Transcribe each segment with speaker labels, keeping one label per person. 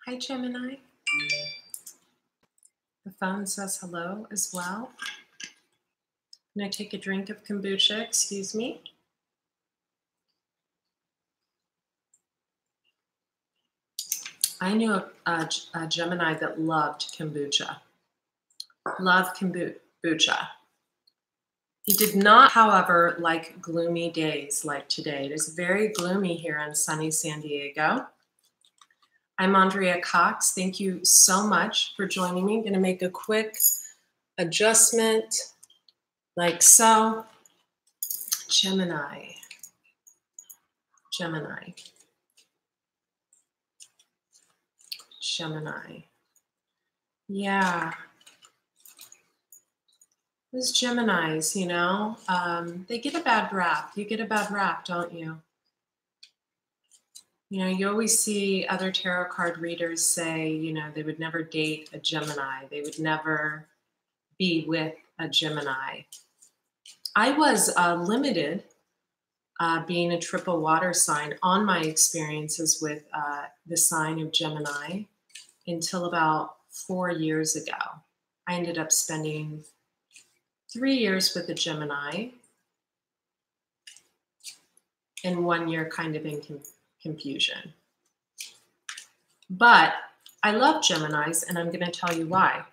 Speaker 1: Hi, Gemini. The phone says hello as well. I'm going to take a drink of kombucha, excuse me. I knew a Gemini that loved kombucha. Loved kombucha. He did not, however, like gloomy days like today. It is very gloomy here in sunny San Diego. I'm Andrea Cox. Thank you so much for joining me. I'm going to make a quick adjustment like so. Gemini. Gemini. Gemini. Yeah. Those Geminis, you know, they get a bad rap. You get a bad rap, don't you? You know, you always see other tarot card readers say, you know, they would never date a Gemini. They would never be with a Gemini. I was limited being a triple water sign on my experiences with the sign of Gemini until about 4 years ago. I ended up spending 3 years with a Gemini and 1 year kind of in confusion. But I love Geminis, and I'm going to tell you why.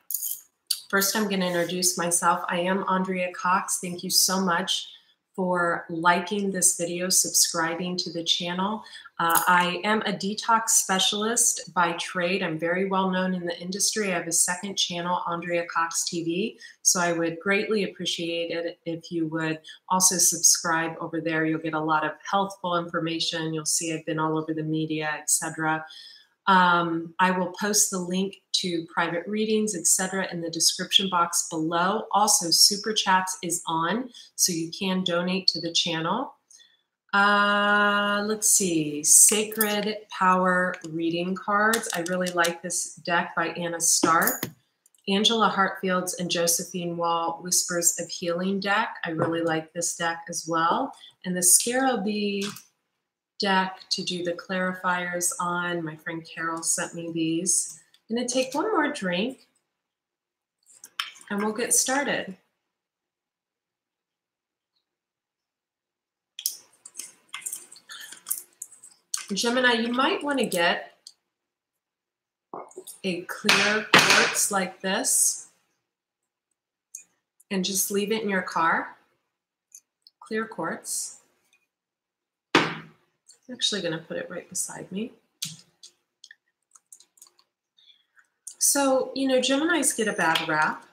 Speaker 1: First, I'm going to introduce myself. I am Andrea Cox. Thank you so much for liking this video, subscribing to the channel. I am a detox specialist by trade. I'm very well known in the industry. I have a second channel, Andrea Cox TV. So I would greatly appreciate it if you would also subscribe over there. You'll get a lot of healthful information. You'll see I've been all over the media, etc. I will post the link to private readings, etc. in the description box below. Also, Super Chats is on, so you can donate to the channel. Let's see, Sacred Power Reading Cards. I really like this deck by Anna Stark. Angela Hartfield's and Josephine Wall Whispers of Healing deck. I really like this deck as well. And the Scarabee deck to do the clarifiers on. My friend Carol sent me these. I'm going to take one more drink and we'll get started. Gemini, you might want to get a clear quartz like this and just leave it in your car. Clear quartz. I'm actually going to put it right beside me. So, you know, Geminis get a bad rap.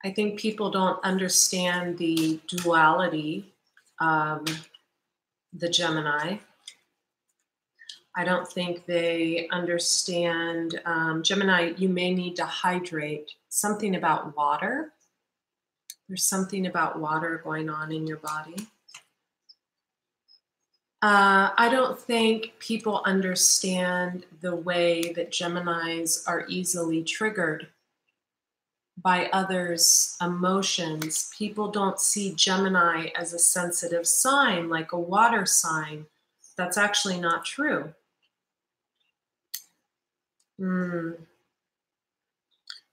Speaker 1: I think people don't understand the duality of the Gemini. I don't think they understand, Gemini, you may need to hydrate. Something about water. There's something about water going on in your body. I don't think people understand the way that Geminis are easily triggered by others' emotions. People don't see Gemini as a sensitive sign, like a water sign. That's actually not true.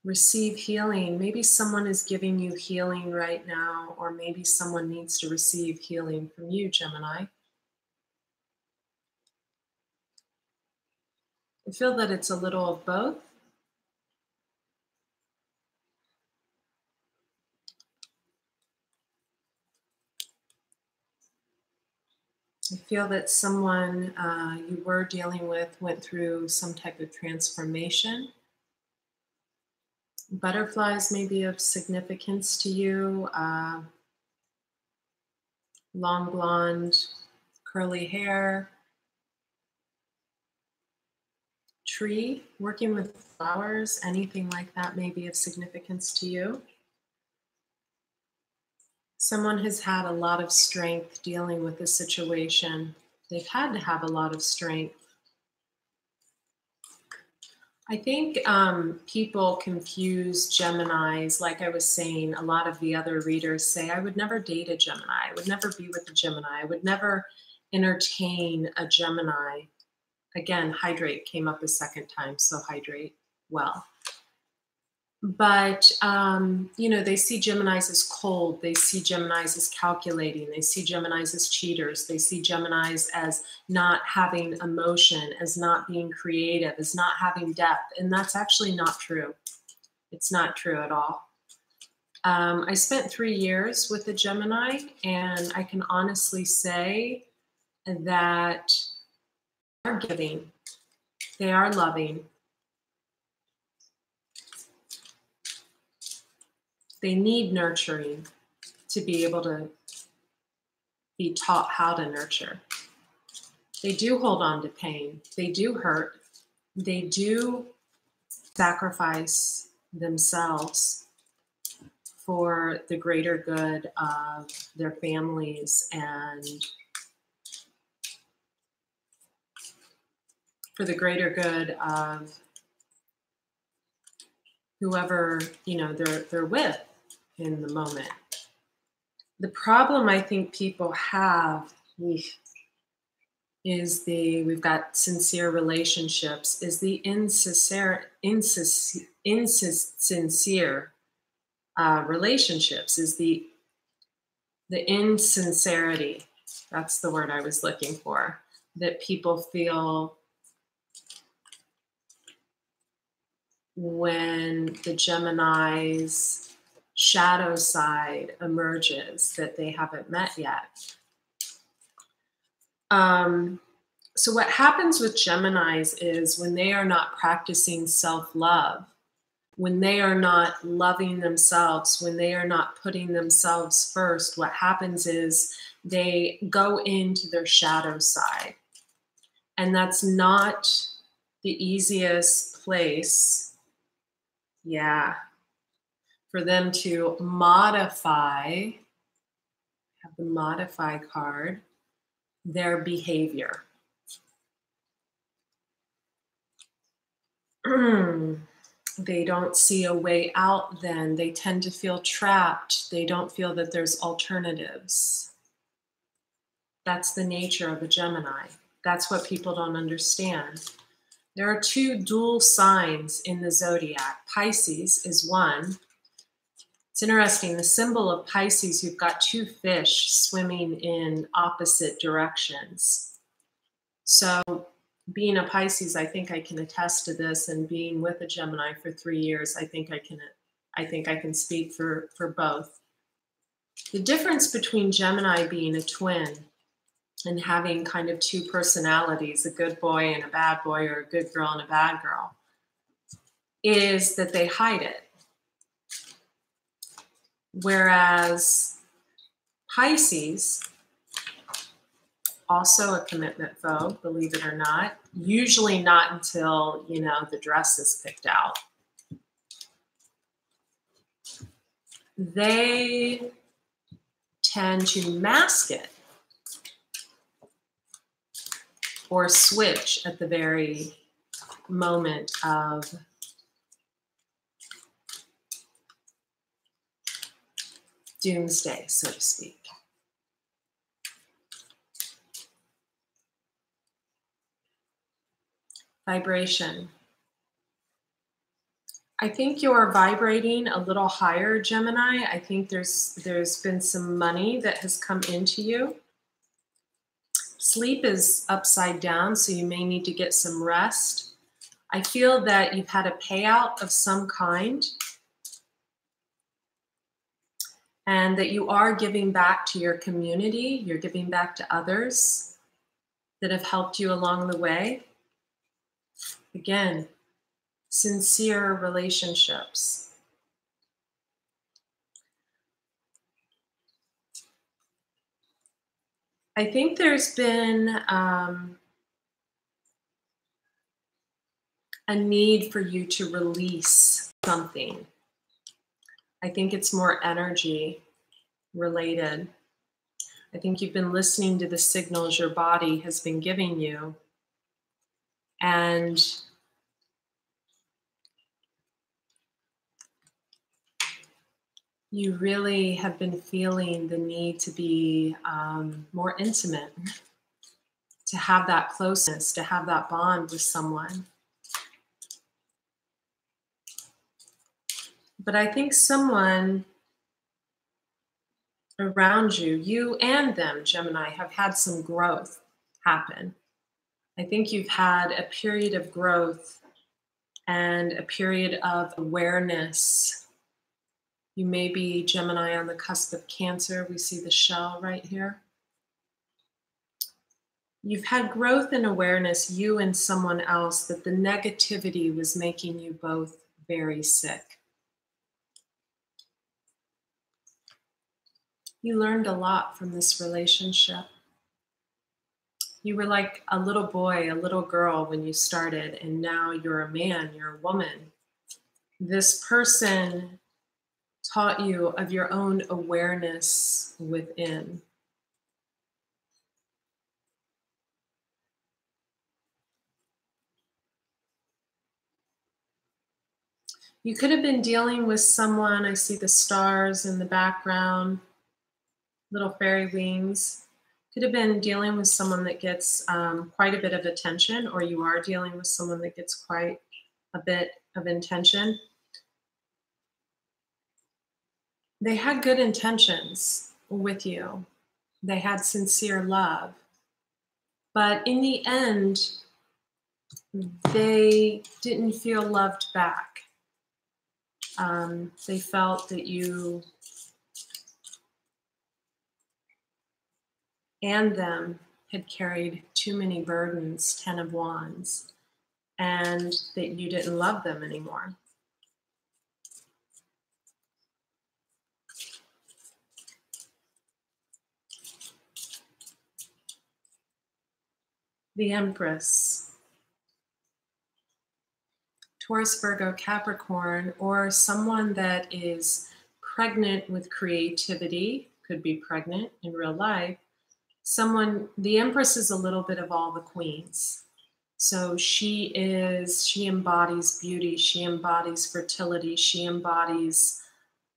Speaker 1: Receive healing. Maybe someone is giving you healing right now, or maybe someone needs to receive healing from you, Gemini. I feel that it's a little of both. I feel that someone you were dealing with went through some type of transformation. Butterflies may be of significance to you. Long blonde, curly hair. Tree, working with flowers, anything like that may be of significance to you. Someone has had a lot of strength dealing with the situation. They've had to have a lot of strength. I think people confuse Geminis, like I was saying, a lot of the other readers say, I would never date a Gemini. I would never be with a Gemini. I would never entertain a Gemini. Again, hydrate came up a second time, so hydrate well. But, you know, they see Geminis as cold. They see Geminis as calculating. They see Geminis as cheaters. They see Geminis as not having emotion, as not being creative, as not having depth. And that's actually not true. It's not true at all. I spent 3 years with a Gemini, and I can honestly say that they are giving, they are loving. They need nurturing to be able to be taught how to nurture. They do hold on to pain. They do hurt. They do sacrifice themselves for the greater good of their families and for the greater good of whoever, you know, they're with in the moment. The problem I think people have is we've got sincere relationships, is the insincere relationships, is the insincerity. That's the word I was looking for, that people feel when the Gemini's shadow side emerges that they haven't met yet. So what happens with Geminis is when they are not practicing self-love, when they are not loving themselves, when they are not putting themselves first, what happens is they go into their shadow side. And that's not the easiest place, for them to modify, have the modify card, their behavior. They don't see a way out then. They tend to feel trapped. They don't feel that there's alternatives. That's the nature of a Gemini. That's what people don't understand. There are 2 dual signs in the zodiac. Pisces is one. It's interesting. The symbol of Pisces, you've got 2 fish swimming in opposite directions. So being a Pisces, I think I can attest to this, and being with a Gemini for 3 years, I think I can speak for both. The difference between Gemini being a twin and having kind of 2 personalities, a good boy and a bad boy, or a good girl and a bad girl, is that they hide it. Whereas Pisces, also a commitment phobe, believe it or not, usually not until, you know, the dress is picked out. They tend to mask it or switch at the very moment of doomsday, so to speak. Vibration. I think you're vibrating a little higher, Gemini. I think there's been some money that has come into you. Sleep is upside down, so you may need to get some rest. I feel that you've had a payout of some kind, and that you are giving back to your community. You're giving back to others that have helped you along the way. Again, sincere relationships. I think there's been a need for you to release something. I think it's more energy related. I think you've been listening to the signals your body has been giving you, and you really have been feeling the need to be more intimate. to have that closeness, to have that bond with someone. But I think someone around you, you and them, Gemini, have had some growth happen. I think you've had a period of growth and a period of awareness. You may be, Gemini, on the cusp of Cancer. We see the shell right here. You've had growth and awareness, you and someone else, that the negativity was making you both very sick. You learned a lot from this relationship. You were like a little boy, a little girl when you started, and now you're a man, you're a woman. This person taught you of your own awareness within. You could have been dealing with someone, I see the stars in the background, little fairy wings. Could have been dealing with someone that gets quite a bit of attention, or you are dealing with someone that gets quite a bit of attention. They had good intentions with you. They had sincere love. But in the end, they didn't feel loved back. They felt that you and them had carried too many burdens, 10 of Wands, and that you didn't love them anymore. The Empress, Taurus, Virgo, Capricorn, or someone that is pregnant with creativity, could be pregnant in real life. The Empress is a little bit of all the queens. So she embodies beauty, she embodies fertility, she embodies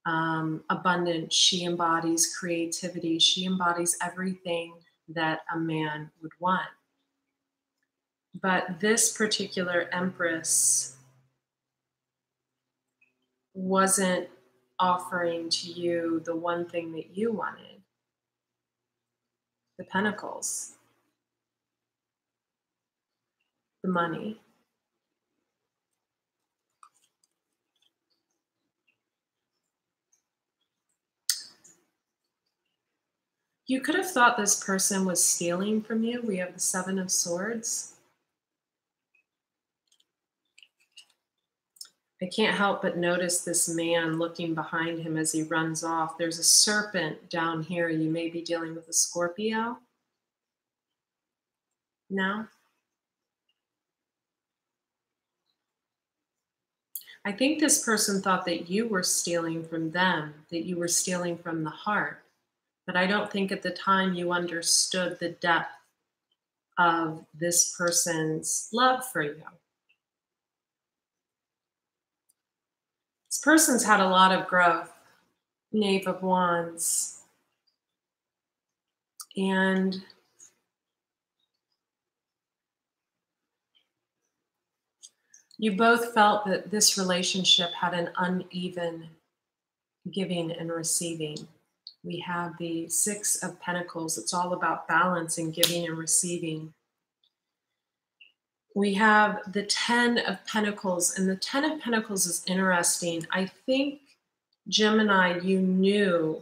Speaker 1: abundance, she embodies creativity, she embodies everything that a man would want. But this particular Empress wasn't offering to you the one thing that you wanted, the Pentacles, the money. You could have thought this person was stealing from you. We have the Seven of Swords. I can't help but notice this man looking behind him as he runs off. There's a serpent down here. You may be dealing with a Scorpio. No? I think this person thought that you were stealing from them, that you were stealing from the heart. But I don't think at the time you understood the depth of this person's love for you. This person's had a lot of growth. Knave of Wands. And you both felt that this relationship had an uneven giving and receiving. We have the Six of Pentacles. It's all about balance and giving and receiving. We have the 10 of Pentacles, and the 10 of Pentacles is interesting. I think, Gemini, you knew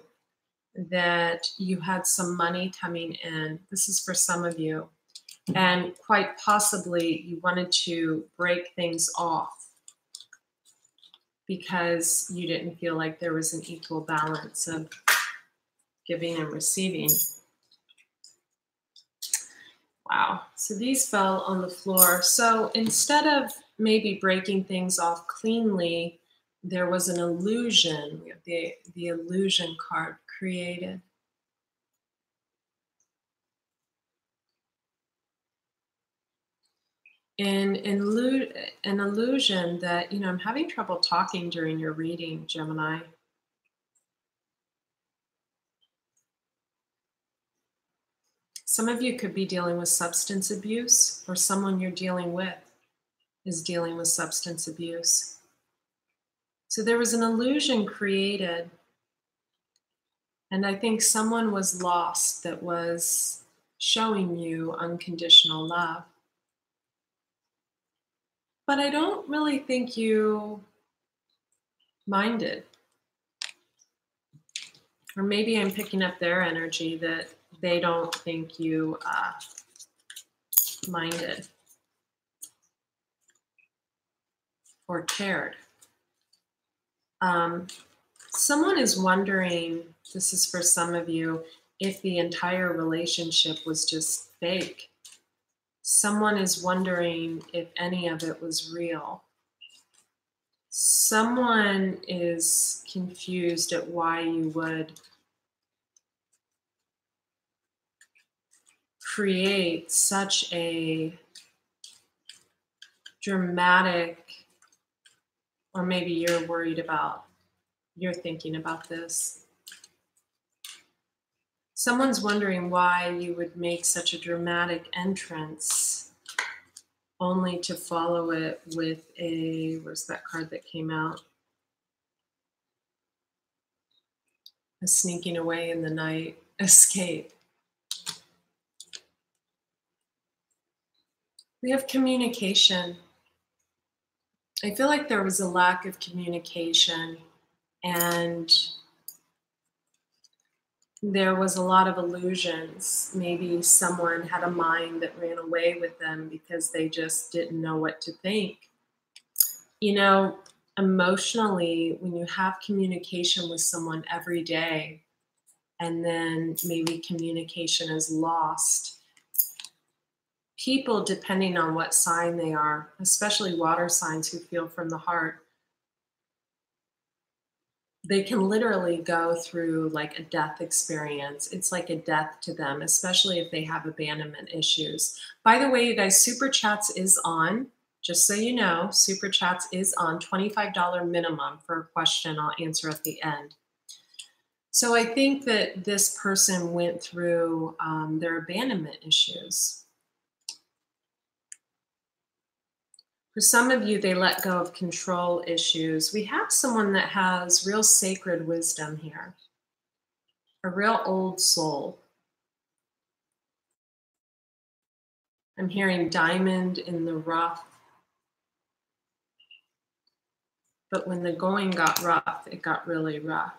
Speaker 1: that you had some money coming in. This is for some of you. And quite possibly you wanted to break things off because you didn't feel like there was an equal balance of giving and receiving. Wow. So these fell on the floor. So instead of maybe breaking things off cleanly, there was an illusion. We have the illusion card created. And an illusion that, I'm having trouble talking during your reading, Gemini. Some of you could be dealing with substance abuse, or someone you're dealing with is dealing with substance abuse. So there was an illusion created, and I think someone was lost that was showing you unconditional love. But I don't really think you minded. Or maybe I'm picking up their energy that they don't think you minded or cared. Someone is wondering, this is for some of you, if the entire relationship was just fake. Someone is wondering if any of it was real. Someone is confused at why you would create such a dramatic, or maybe you're worried about, you're thinking about this. Someone's wondering why you would make such a dramatic entrance only to follow it with a, where's that card that came out? A sneaking away in the night escape. We have communication. I feel like there was a lack of communication, and there was a lot of illusions. Maybe someone had a mind that ran away with them because they just didn't know what to think. You know, emotionally, when you have communication with someone every day, and then maybe communication is lost, people, depending on what sign they are, especially water signs who feel from the heart, they can literally go through like a death experience. It's like a death to them, especially if they have abandonment issues. By the way, you guys, Super Chats is on. Just so you know, Super Chats is on. $25 minimum for a question I'll answer at the end. So I think that this person went through their abandonment issues. For some of you, they let go of control issues. We have someone that has real sacred wisdom here, a real old soul. I'm hearing diamond in the rough. But when the going got rough, it got really rough.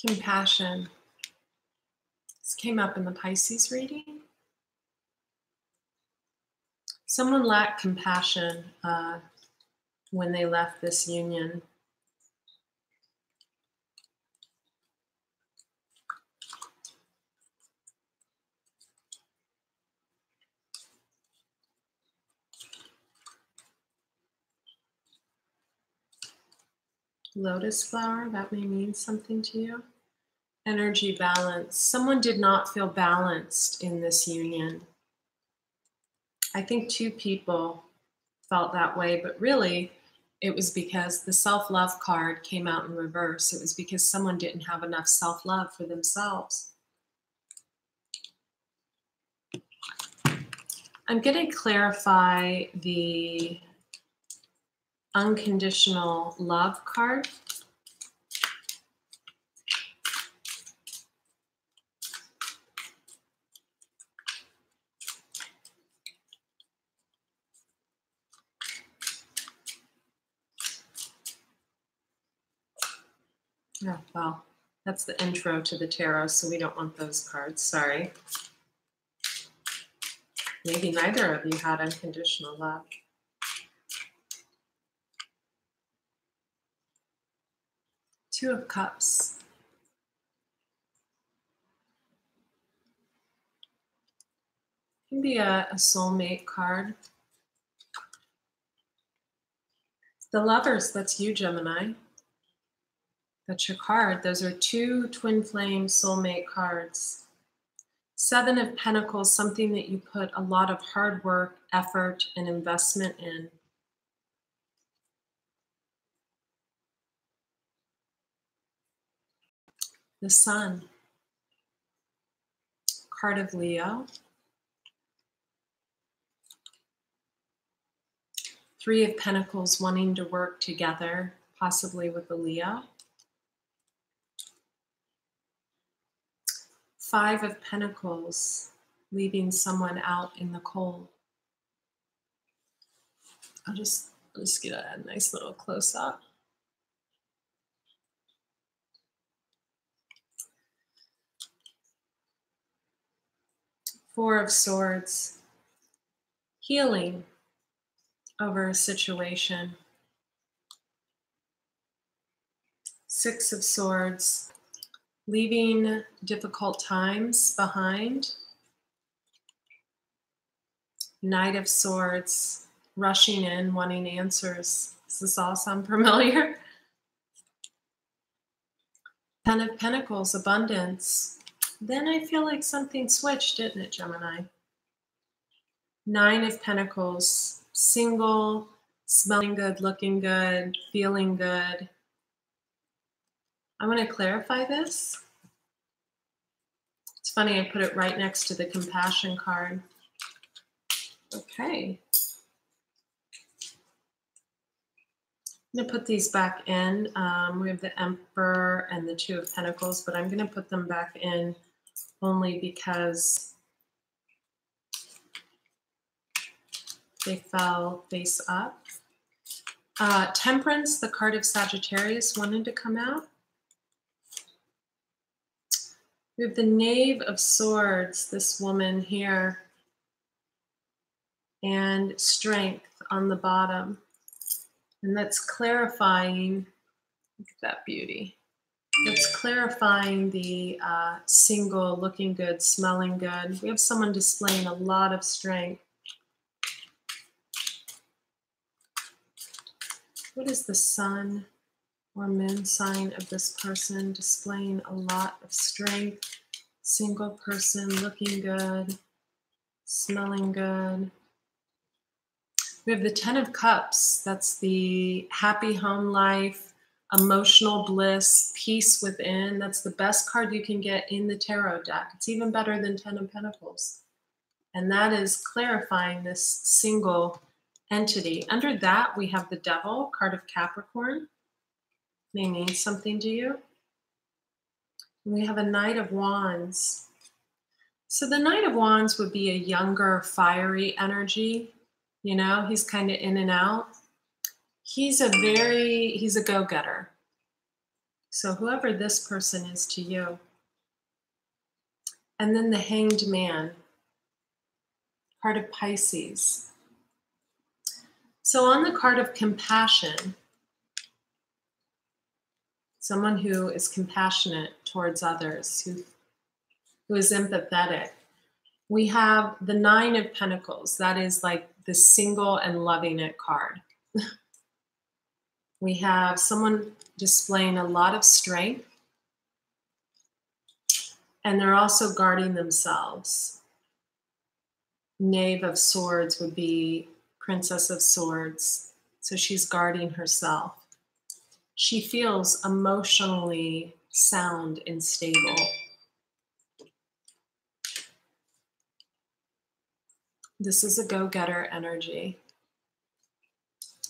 Speaker 1: Compassion. This came up in the Pisces reading. Someone lacked compassion when they left this union. Lotus flower, that may mean something to you. Energy balance. Someone did not feel balanced in this union. I think two people felt that way, but really it was because the self-love card came out in reverse. It was because someone didn't have enough self-love for themselves. I'm going to clarify the unconditional love card. Oh, well, that's the intro to the tarot, so we don't want those cards. Sorry. Maybe neither of you had unconditional love. Two of Cups. It can be a soulmate card. The Lovers, that's you, Gemini. That's your card. Those are two twin flame soulmate cards. Seven of Pentacles, something that you put a lot of hard work, effort, and investment in. The Sun, card of Leo. Three of Pentacles, wanting to work together, possibly with a Leo. Five of Pentacles, leaving someone out in the cold. I'll just get a nice little close up. Four of Swords, healing over a situation. Six of Swords, leaving difficult times behind. Knight of Swords, rushing in, wanting answers. Does this all sound familiar? Ten of Pentacles, abundance. Then I feel like something switched, didn't it, Gemini? Nine of Pentacles, single, smelling good, looking good, feeling good. I want to clarify this. It's funny, I put it right next to the compassion card. Okay. I'm going to put these back in. We have the Emperor and the Two of Pentacles, but I'm going to put them back in only because they fell face up. Temperance, the card of Sagittarius, wanted to come out. We have the Knave of Swords, this woman here, and Strength on the bottom. And that's clarifying, look at that beauty. That's clarifying the single, looking good, smelling good. We have someone displaying a lot of strength. What is the sun or moon sign of this person displaying a lot of strength? Single person, looking good, smelling good. We have the Ten of Cups. That's the happy home life, emotional bliss, peace within. That's the best card you can get in the tarot deck. It's even better than Ten of Pentacles. And that is clarifying this single entity. Under that, we have the Devil, card of Capricorn. May mean something to you. And we have a Knight of Wands. So the Knight of Wands would be a younger, fiery energy. You know, he's kind of in and out. He's a go-getter. So whoever this person is to you. And then the Hanged Man, card of Pisces. So on the card of compassion, someone who is compassionate towards others, who is empathetic. We have the Nine of Pentacles. That is like the single and loving it card. We have someone displaying a lot of strength, and they're also guarding themselves. Knave of Swords would be Princess of Swords. So she's guarding herself. She feels emotionally sound and stable. This is a go-getter energy.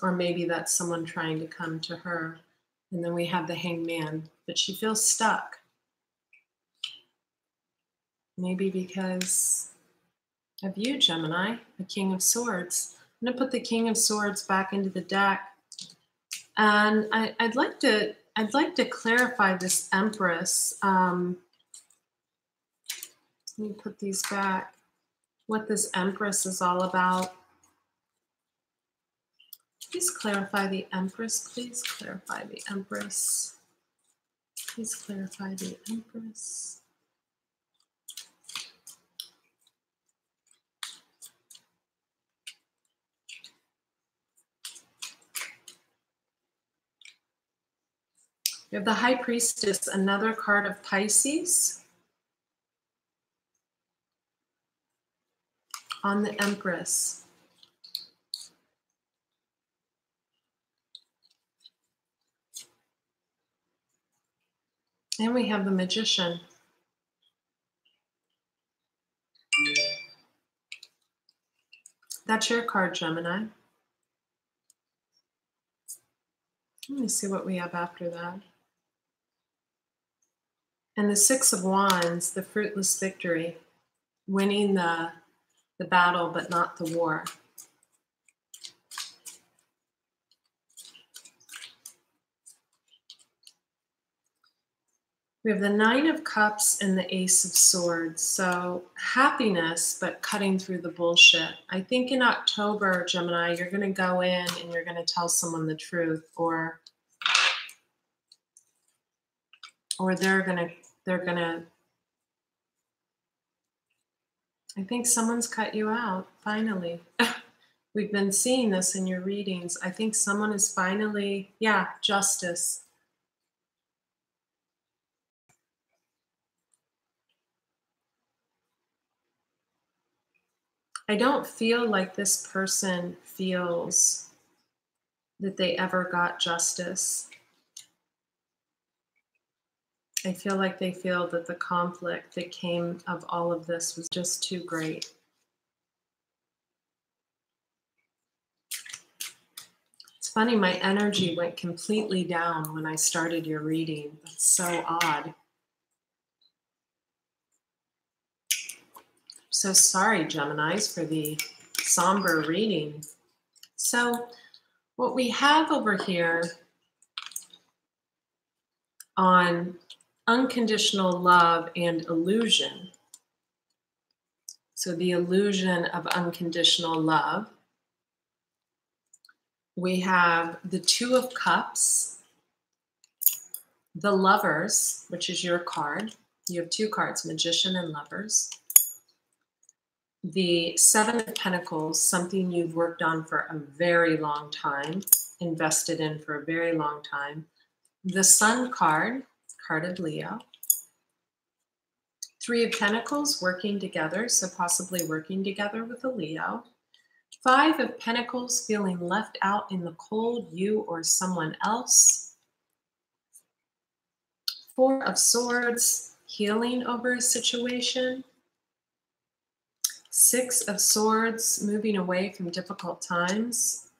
Speaker 1: Or maybe that's someone trying to come to her. And then we have the Hanged Man, but she feels stuck. Maybe because of you, Gemini, the King of Swords. I'm going to put the King of Swords back into the deck. And I'd like to clarify this Empress. Let me put these back. What this Empress is all about. Please clarify the Empress. Please clarify the Empress. Please clarify the Empress. We have the High Priestess, another card of Pisces. on the Empress. And we have the Magician. That's your card, Gemini. Let me see what we have after that. And the Six of Wands, the fruitless victory, winning the battle but not the war. We have the Nine of Cups and the Ace of Swords. So happiness, but cutting through the bullshit. I think in October, Gemini, you're going to go in and you're going to tell someone the truth, or they're going to, I think someone's cut you out, finally. We've been seeing this in your readings. I think someone is finally, yeah, justice. I don't feel like this person feels that they ever got justice. I feel like they feel that the conflict that came of all of this was just too great. It's funny, my energy went completely down when I started your reading. That's so odd. So sorry, Geminis, for the somber reading. So what we have over here on unconditional love and illusion. So the illusion of unconditional love. We have the Two of Cups, the Lovers, which is your card. You have two cards, Magician and Lovers. The Seven of Pentacles, something you've worked on for a very long time, invested in for a very long time. The Sun card, card of Leo. Three of Pentacles, working together, so possibly working together with a Leo. Five of Pentacles, feeling left out in the cold, you or someone else. Four of Swords, healing over a situation. Six of Swords, moving away from difficult times.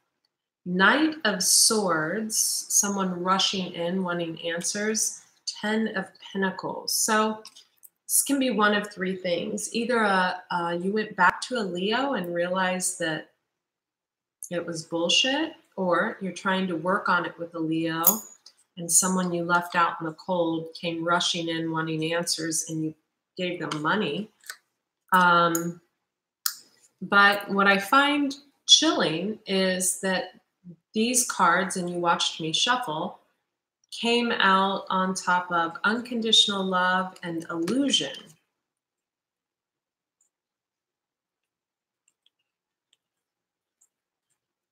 Speaker 1: Knight of Swords, someone rushing in, wanting answers. 10 of Pentacles. So this can be one of three things. Either you went back to a Leo and realized that it was bullshit, or you're trying to work on it with a Leo, and someone you left out in the cold came rushing in wanting answers and you gave them money. But what I find chilling is that these cards, and you watched me shuffle, came out on top of unconditional love and illusion.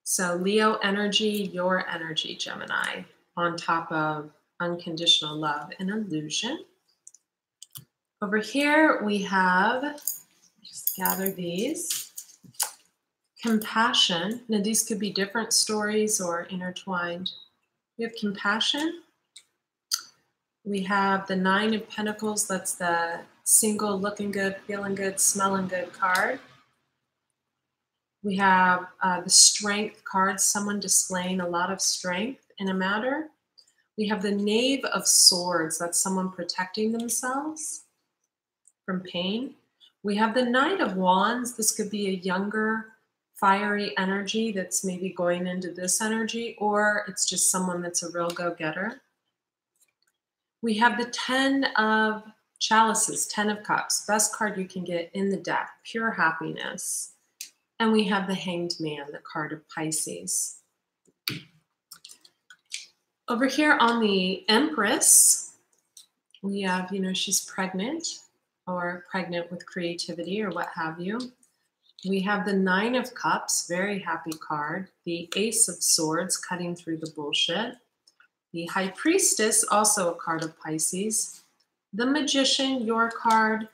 Speaker 1: So Leo energy, your energy, Gemini, on top of unconditional love and illusion. Over here we have, just gather these. Compassion. Now these could be different stories or intertwined. We have compassion. We have the Nine of Pentacles. That's the single, looking good, feeling good, smelling good card. We have the Strength card, someone displaying a lot of strength in a matter. We have the Knave of Swords. That's someone protecting themselves from pain. We have the Knight of Wands. This could be a younger, fiery energy that's maybe going into this energy, or it's just someone that's a real go-getter. We have the 10 of Chalices, 10 of Cups, best card you can get in the deck, pure happiness. And we have the Hanged Man, the card of Pisces. Over here on the Empress, we have, she's pregnant or pregnant with creativity or what have you. We have the Nine of Cups, very happy card. The Ace of Swords, cutting through the bullshit. The High Priestess, also a card of Pisces. The Magician, your card.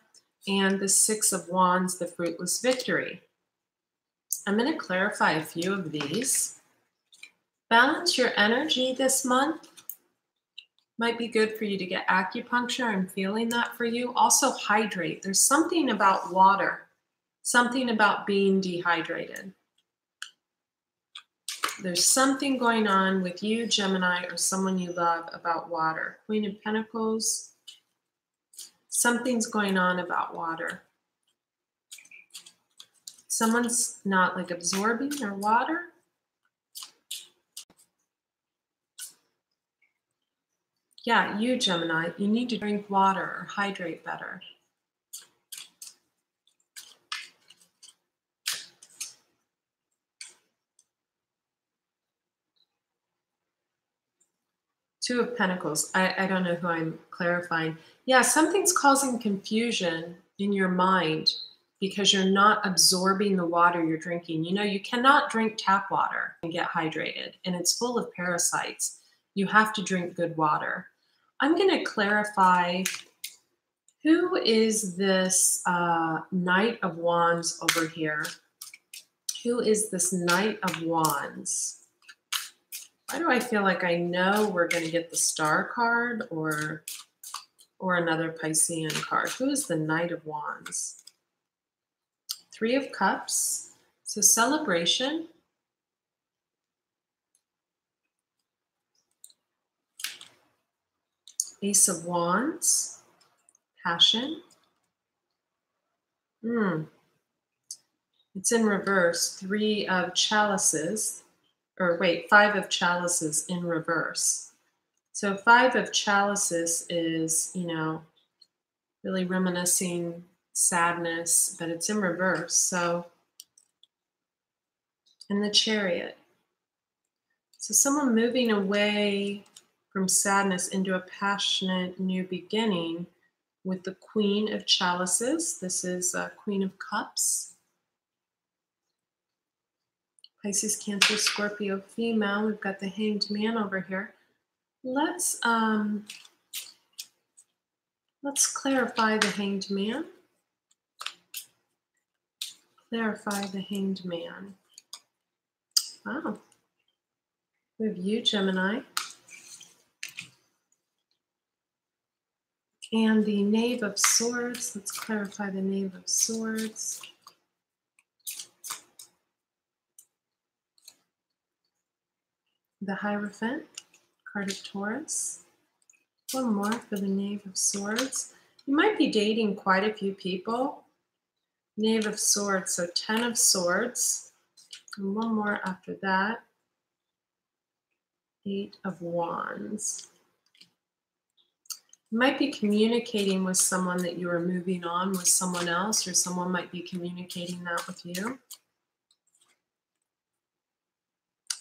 Speaker 1: And the Six of Wands, the Fruitless Victory. I'm going to clarify a few of these. Balance your energy this month. Might be good for you to get acupuncture. I'm feeling that for you. Also hydrate. There's something about water, something about being dehydrated. There's something going on with you, Gemini, or someone you love about water. Queen of Pentacles. Something's going on about water. Someone's not like absorbing their water. Yeah, you, Gemini, you need to drink water or hydrate better. Two of Pentacles. I don't know who I'm clarifying. Yeah, something's causing confusion in your mind because you're not absorbing the water you're drinking. You know, you cannot drink tap water and get hydrated, and it's full of parasites. You have to drink good water. I'm going to clarify, who is this Knight of Wands over here? Who is this Knight of Wands? Why do I feel like I know we're going to get the Star card or another Piscean card? Who is the Knight of Wands? Three of Cups. So celebration. Ace of Wands. Passion. It's in reverse. Three of Chalices. Or wait, Five of Chalices in reverse. So Five of Chalices is, you know, really reminiscing sadness, but it's in reverse. So, and the Chariot. So someone moving away from sadness into a passionate new beginning with the Queen of Chalices. This is Queen of Cups. Pisces, Cancer, Scorpio, female. We've got the Hanged Man over here. Let's clarify the Hanged Man. Clarify the Hanged Man. Wow. We have you, Gemini. And the Knave of Swords. Let's clarify the Knave of Swords. The Hierophant, card of Taurus. One more for the Knave of Swords. You might be dating quite a few people. Knave of Swords, so 10 of Swords. And one more after that. 8 of Wands. You might be communicating with someone that you are moving on with someone else, or someone might be communicating that with you.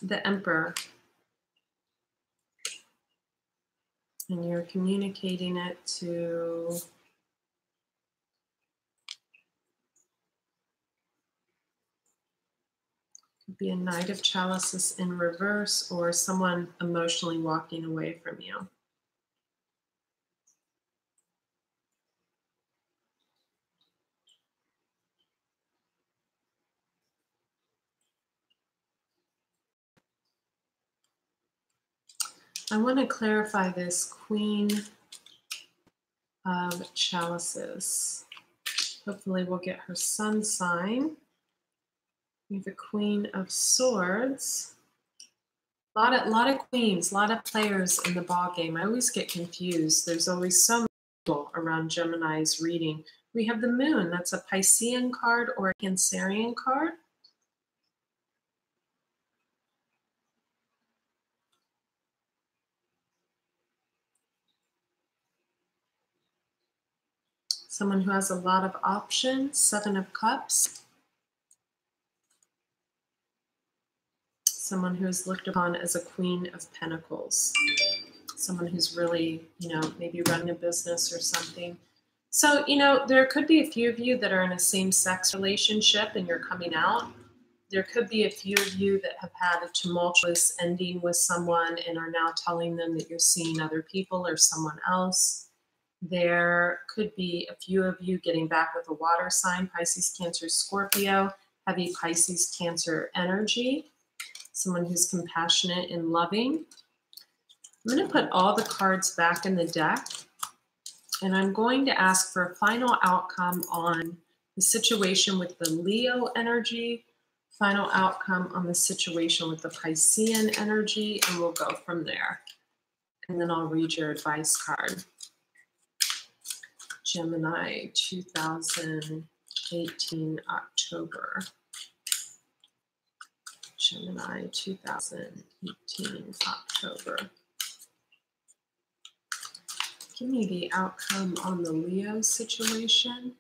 Speaker 1: The Emperor. And you're communicating it to could be a Knight of Chalices in reverse, or someone emotionally walking away from you. I want to clarify this Queen of Chalices. Hopefully we'll get her sun sign. We have a Queen of Swords. A lot of queens, a lot of players in the ball game. I always get confused. There's always so many people around Gemini's reading. We have the Moon. That's a Piscean card or a Cancerian card. Someone who has a lot of options. 7 of Cups. Someone who is looked upon as a Queen of Pentacles. Someone who's really, you know, maybe running a business or something. So, you know, there could be a few of you that are in a same-sex relationship and you're coming out. There could be a few of you that have had a tumultuous ending with someone and are now telling them that you're seeing other people or someone else. There could be a few of you getting back with a water sign, Pisces, Cancer, Scorpio. heavy Pisces Cancer energy, someone who's compassionate and loving. I'm going to put all the cards back in the deck, and I'm going to ask for a final outcome on the situation with the Leo energy, final outcome on the situation with the Piscean energy, and we'll go from there. And then I'll read your advice card. Gemini, 2018, October. Gemini, 2018, October. Give me the outcome on the Leo situation.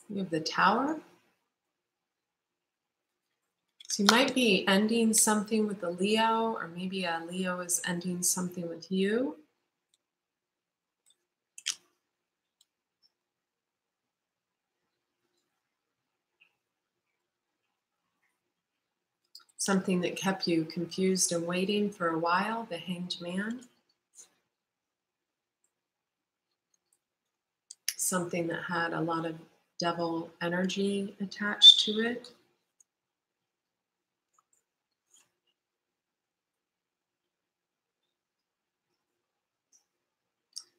Speaker 1: We have the Tower. So you might be ending something with a Leo, or maybe a Leo is ending something with you. Something that kept you confused and waiting for a while, the Hanged Man. Something that had a lot of devil energy attached to it.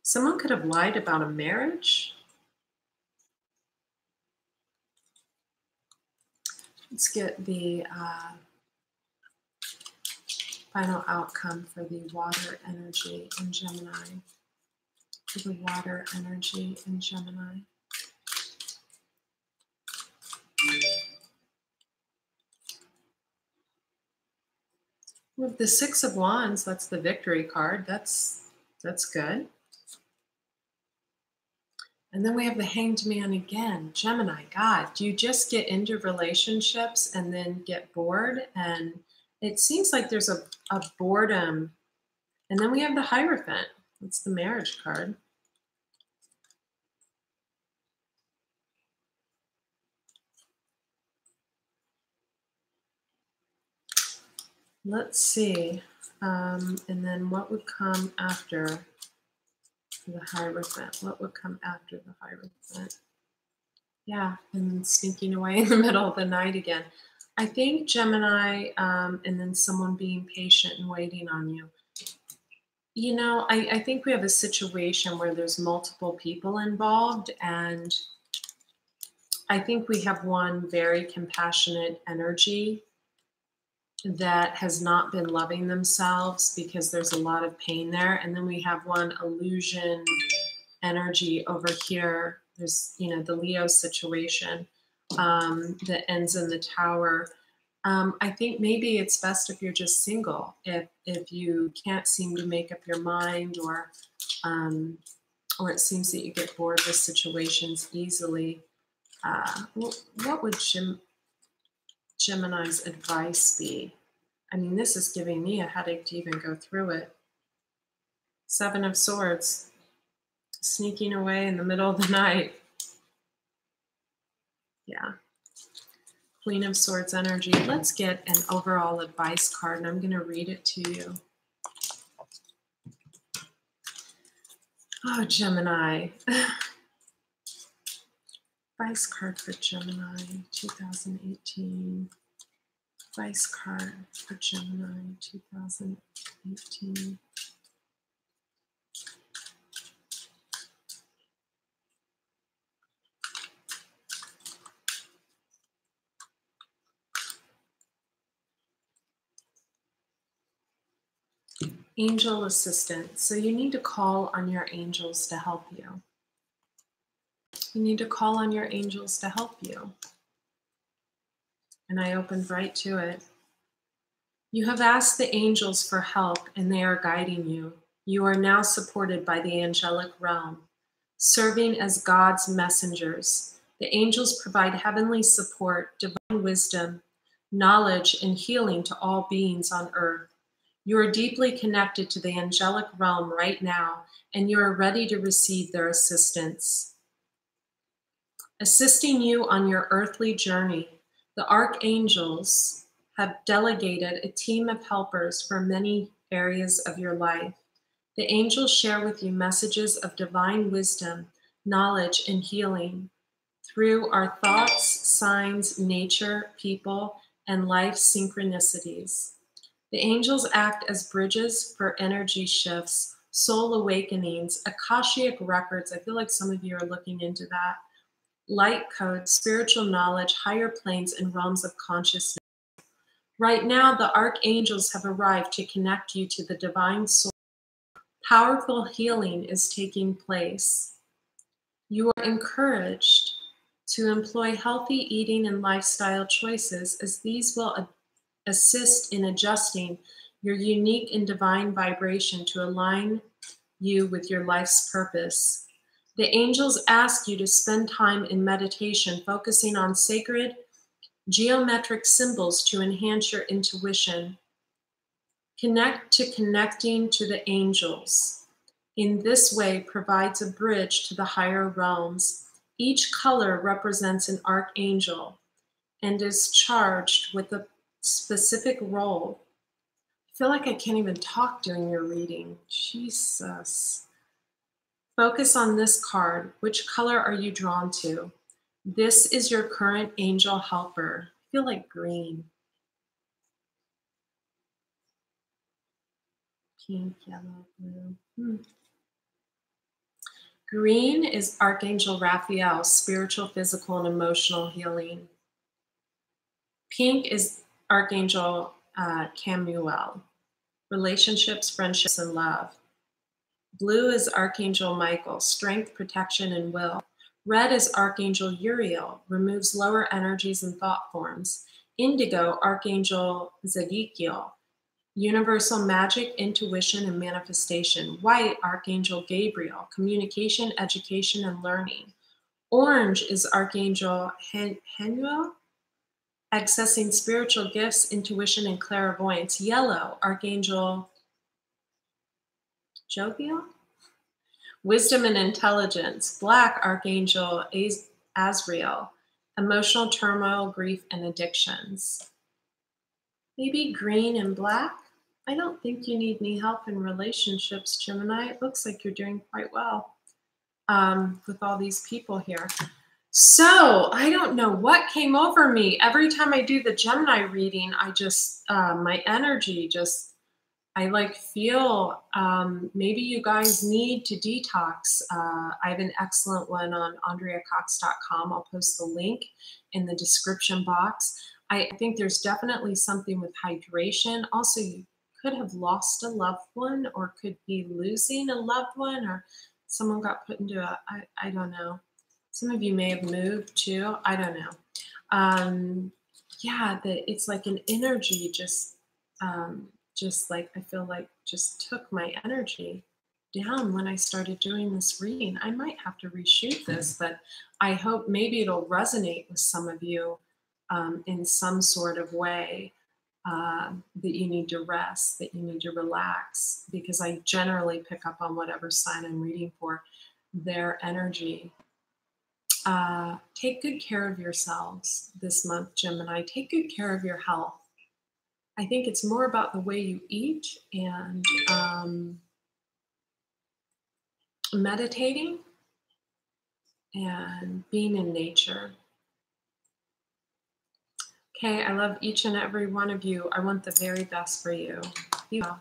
Speaker 1: Someone could have lied about a marriage. Let's get the final outcome for the water energy in Gemini. For the water energy in Gemini. With the Six of Wands, that's the victory card. That's good. And then we have the Hanged Man again. Gemini, God, do you just get into relationships and then get bored? And it seems like there's a boredom. And then we have the Hierophant. That's the marriage card. Let's see. And then what would come after the Hierophant? What would come after the Hierophant? Yeah, and sneaking away in the middle of the night again. I think Gemini, and then someone being patient and waiting on you. You know, I think we have a situation where there's multiple people involved, and I think we have one very compassionate energy that has not been loving themselves because there's a lot of pain there. And then we have one illusion energy over here. There's, you know, the Leo situation that ends in the Tower. I think maybe it's best if you're just single, if you can't seem to make up your mind, or it seems that you get bored with situations easily. What would Gemini's advice be? I mean, this is giving me a headache to even go through it. Seven of Swords, sneaking away in the middle of the night. Yeah. Queen of Swords energy. Let's get an overall advice card, and I'm going to read it to you. Oh, Gemini. Advice card for Gemini 2018. Advice card for Gemini 2018. Angel assistance. So you need to call on your angels to help you. You need to call on your angels to help you. And I opened right to it. You have asked the angels for help, and they are guiding you. You are now supported by the angelic realm, serving as God's messengers. The angels provide heavenly support, divine wisdom, knowledge, and healing to all beings on earth. You are deeply connected to the angelic realm right now, and you are ready to receive their assistance. Assisting you on your earthly journey, the archangels have delegated a team of helpers for many areas of your life. The angels share with you messages of divine wisdom, knowledge, and healing through our thoughts, signs, nature, people, and life synchronicities. The angels act as bridges for energy shifts, soul awakenings, Akashic records. I feel like some of you are looking into that. Light codes, spiritual knowledge, higher planes, and realms of consciousness. Right now, the archangels have arrived to connect you to the divine source. Powerful healing is taking place. You are encouraged to employ healthy eating and lifestyle choices, as these will assist in adjusting your unique and divine vibration to align you with your life's purpose. The angels ask you to spend time in meditation, focusing on sacred geometric symbols to enhance your intuition. Connecting to the angels. In this way, provides a bridge to the higher realms. Each color represents an archangel and is charged with a specific role. I feel like I can't even talk during your reading. Jesus. Focus on this card. Which color are you drawn to? This is your current angel helper. I feel like green. Pink, yellow, blue. Green is Archangel Raphael, spiritual, physical, and emotional healing. Pink is Archangel Camuel, relationships, friendships, and love. Blue is Archangel Michael, strength, protection, and will. Red is Archangel Uriel, removes lower energies and thought forms. Indigo, Archangel Zadkiel, universal magic, intuition, and manifestation. White, Archangel Gabriel, communication, education, and learning. Orange is Archangel Hanuel, accessing spiritual gifts, intuition, and clairvoyance. Yellow, Archangel Jovial, wisdom and intelligence. Black, Archangel Azrael, emotional turmoil, grief, and addictions. Maybe green and black. I don't think you need any help in relationships, Gemini. It looks like you're doing quite well with all these people here. So I don't know what came over me. Every time I do the Gemini reading, I just, my energy just, I like feel, maybe you guys need to detox. I have an excellent one on AndreaCox.com. I'll post the link in the description box. I think there's definitely something with hydration. Also, you could have lost a loved one or could be losing a loved one, or someone got put into a, I don't know. Some of you may have moved too. I don't know. Yeah, it's like an energy just like, I feel like just took my energy down when I started doing this reading. I might have to reshoot this, but I hope maybe it'll resonate with some of you in some sort of way, that you need to rest, that you need to relax, because I generally pick up on whatever sign I'm reading for, their energy. Take good care of yourselves this month, Gemini. Take good care of your health. I think it's more about the way you eat and meditating and being in nature. Okay, I love each and every one of you. I want the very best for you. Be well.